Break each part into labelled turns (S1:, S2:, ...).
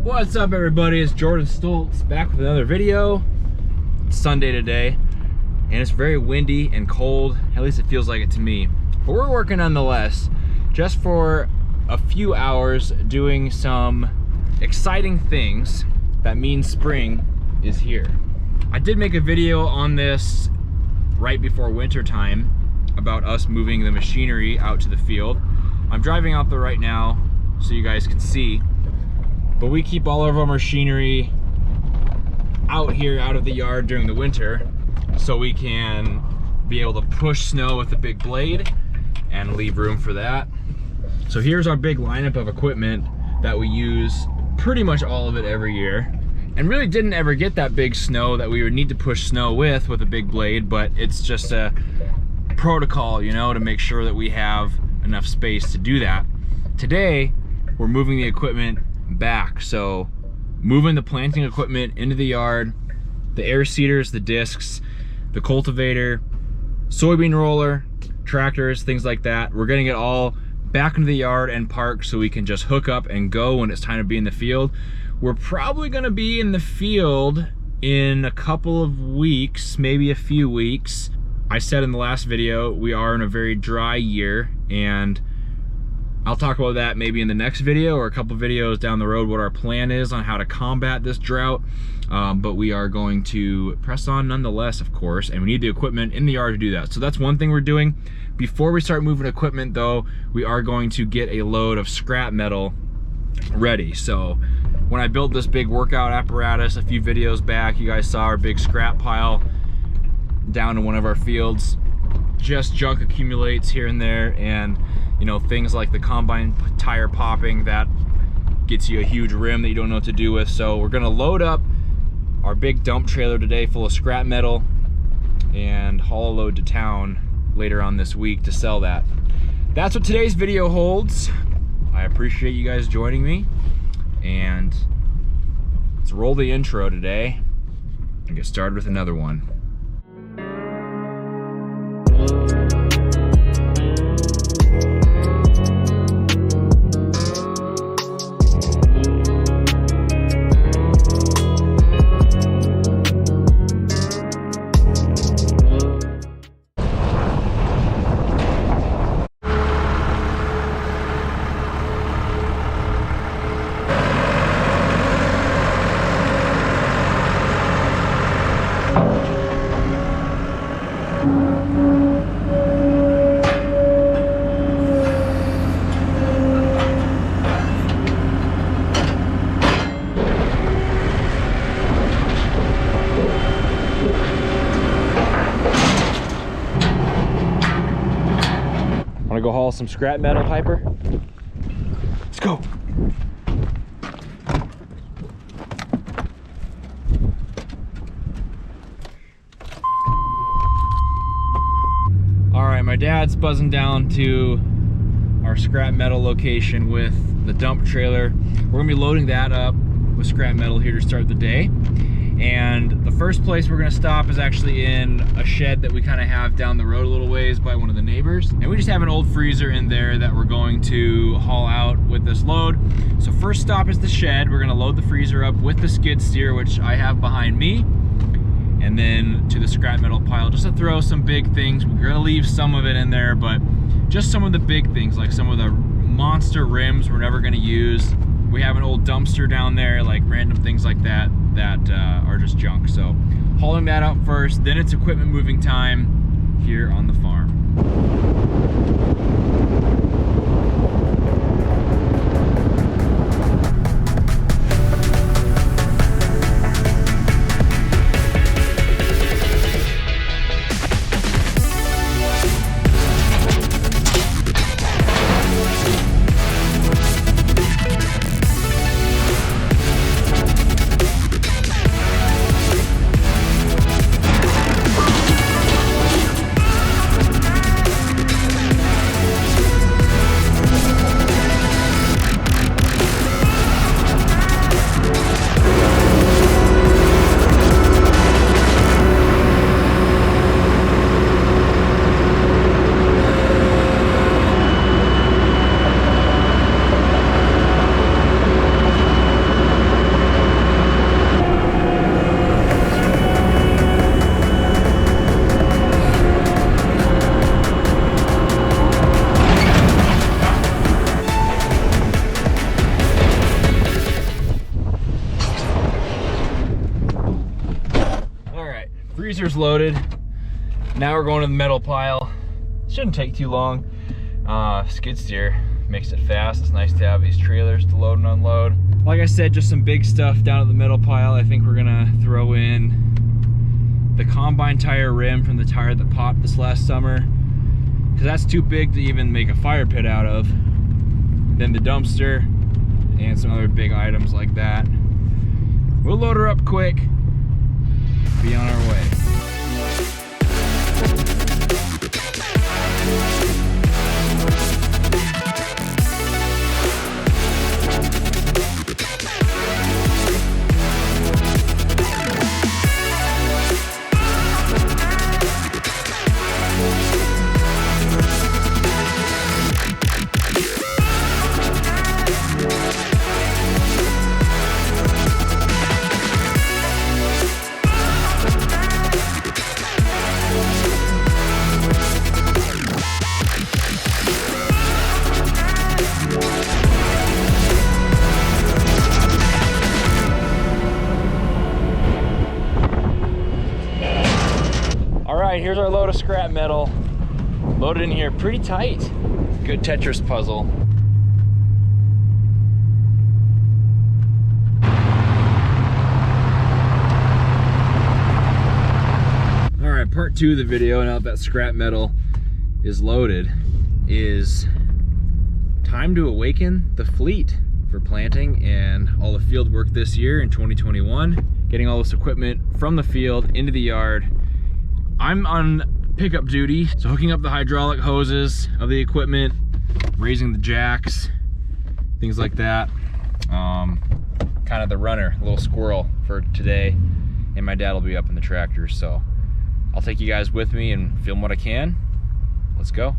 S1: What's up, everybody? It's Jordan Stolz back with another video. It's Sunday today, and it's very windy and cold. At least it feels like it to me. But we're working nonetheless, just for a few hours, doing some exciting things that means spring is here. I did make a video on this right before winter time about us moving the machinery out to the field. I'm driving out there right now so you guys can see. But we keep all of our machinery out here, out of the yard during the winter, so we can be able to push snow with a big blade and leave room for that. So here's our big lineup of equipment that we use pretty much all of it every year. And really didn't ever get that big snow that we would need to push snow with a big blade, but it's just a protocol, you know, to make sure that we have enough space to do that. Today, we're moving the equipment back. So moving the planting equipment into the yard, the air seeders, the discs, the cultivator, soybean roller, tractors, things like that. We're getting it all back into the yard and parked so we can just hook up and go when it's time to be in the field. We're probably gonna be in the field in a couple of weeks, maybe a few weeks. I said in the last video, we are in a very dry year, and I'll talk about that maybe in the next video or a couple videos down the road, what our plan is on how to combat this drought. But we are going to press on nonetheless, of course, and we need the equipment in the yard to do that. So that's one thing we're doing. Before we start moving equipment though, we are going to get a load of scrap metal ready. So when I built this big workout apparatus a few videos back, you guys saw our big scrap pile down in one of our fields. Just junk accumulates here and there, and you know, things like the combine tire popping, that gets you a huge rim that you don't know what to do with. So we're gonna load up our big dump trailer today full of scrap metal and haul a load to town later on this week to sell that. That's what today's video holds. I appreciate you guys joining me, and let's roll the intro today and get started with another one. Wanna go haul some scrap metal, Piper? Let's go. All right, my dad's buzzing down to our scrap metal location with the dump trailer. We're gonna be loading that up with scrap metal here to start the day. And the first place we're gonna stop is actually in a shed that we kind of have down the road a little ways by one of the neighbors. And we just have an old freezer in there that we're going to haul out with this load. So first stop is the shed. We're gonna load the freezer up with the skid steer, which I have behind me, and then to the scrap metal pile, just to throw some big things. We're gonna leave some of it in there, but just some of the big things, like some of the monster rims we're never gonna use. We have an old dumpster down there, like random things like that are just junk. So hauling that out first, then it's equipment moving time here on the farm. Greaser's loaded. Now we're going to the metal pile. Shouldn't take too long. Skid steer makes it fast. It's nice to have these trailers to load and unload. Like I said, just some big stuff down at the metal pile. I think we're gonna throw in the combine tire rim from the tire that popped this last summer, because that's too big to even make a fire pit out of. Then the dumpster and some other big items like that. We'll load her up quick, be on our way. Here's our load of scrap metal. Loaded in here pretty tight. Good Tetris puzzle. All right, part 2 of the video, now that scrap metal is loaded, is time to awaken the fleet for planting and all the field work this year in 2021. Getting all this equipment from the field into the yard. I'm on pickup duty, so hooking up the hydraulic hoses of the equipment, raising the jacks, things like that. Kind of the runner, little squirrel for today, and my dad will be up in the tractor, so I'll take you guys with me and film what I can. Let's go.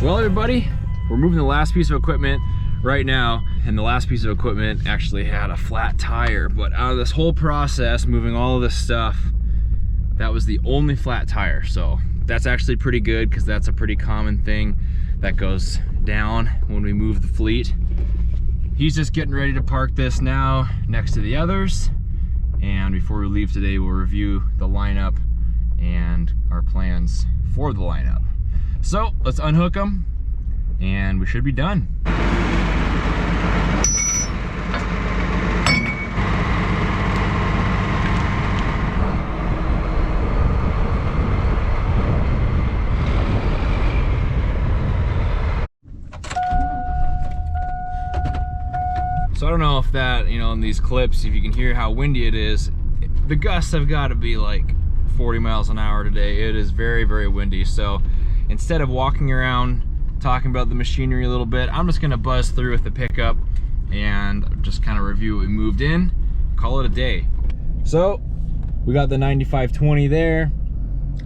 S1: Well, everybody, we're moving the last piece of equipment right now, and the last piece of equipment actually had a flat tire, but out of this whole process, moving all of this stuff, that was the only flat tire. So that's actually pretty good, because that's a pretty common thing that goes down when we move the fleet. He's just getting ready to park this now next to the others. And before we leave today, we'll review the lineup and our plans for the lineup. So let's unhook them and we should be done. So I don't know if that, you know, in these clips, if you can hear how windy it is, the gusts have got to be like 40 miles an hour today. It is very, very windy. So instead of walking around talking about the machinery a little bit, I'm just gonna buzz through with the pickup and just kind of review what we moved in, call it a day. So we got the 9520 there,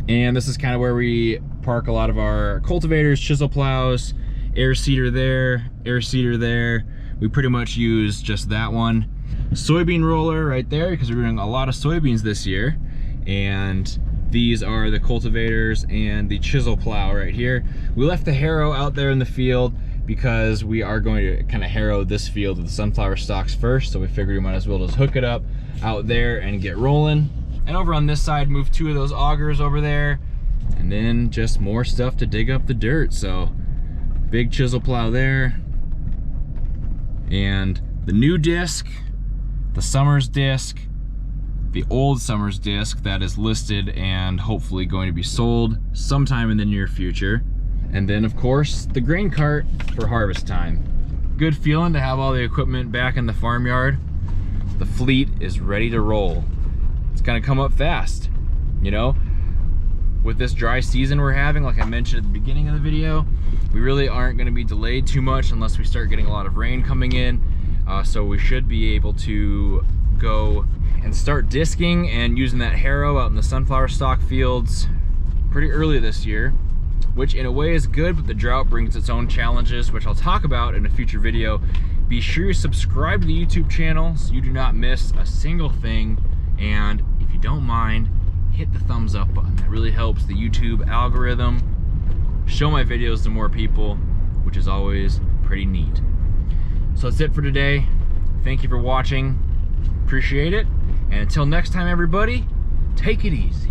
S1: and this is kind of where we park a lot of our cultivators, chisel plows, air seeder there, air seeder there. We pretty much use just that one. Soybean roller right there, because we're doing a lot of soybeans this year. And these are the cultivators and the chisel plow right here. We left the harrow out there in the field because we are going to kind of harrow this field with the sunflower stalks first. So we figured we might as well just hook it up out there and get rolling. And over on this side, move 2 of those augers over there. And then just more stuff to dig up the dirt. So big chisel plow there. And the new disc, the Summers disc, the old Summers disc that is listed and hopefully going to be sold sometime in the near future. And then of course, the grain cart for harvest time. Good feeling to have all the equipment back in the farmyard. The fleet is ready to roll. It's gonna come up fast, you know? With this dry season we're having, like I mentioned at the beginning of the video, we really aren't gonna be delayed too much unless we start getting a lot of rain coming in. So we should be able to go and start disking and using that harrow out in the sunflower stalk fields pretty early this year, which in a way is good, but the drought brings its own challenges, which I'll talk about in a future video. Be sure you subscribe to the YouTube channel so you do not miss a single thing. And if you don't mind, hit the thumbs up button. That really helps the YouTube algorithm show my videos to more people, which is always pretty neat. So that's it for today. Thank you for watching. Appreciate it. And until next time, everybody, take it easy.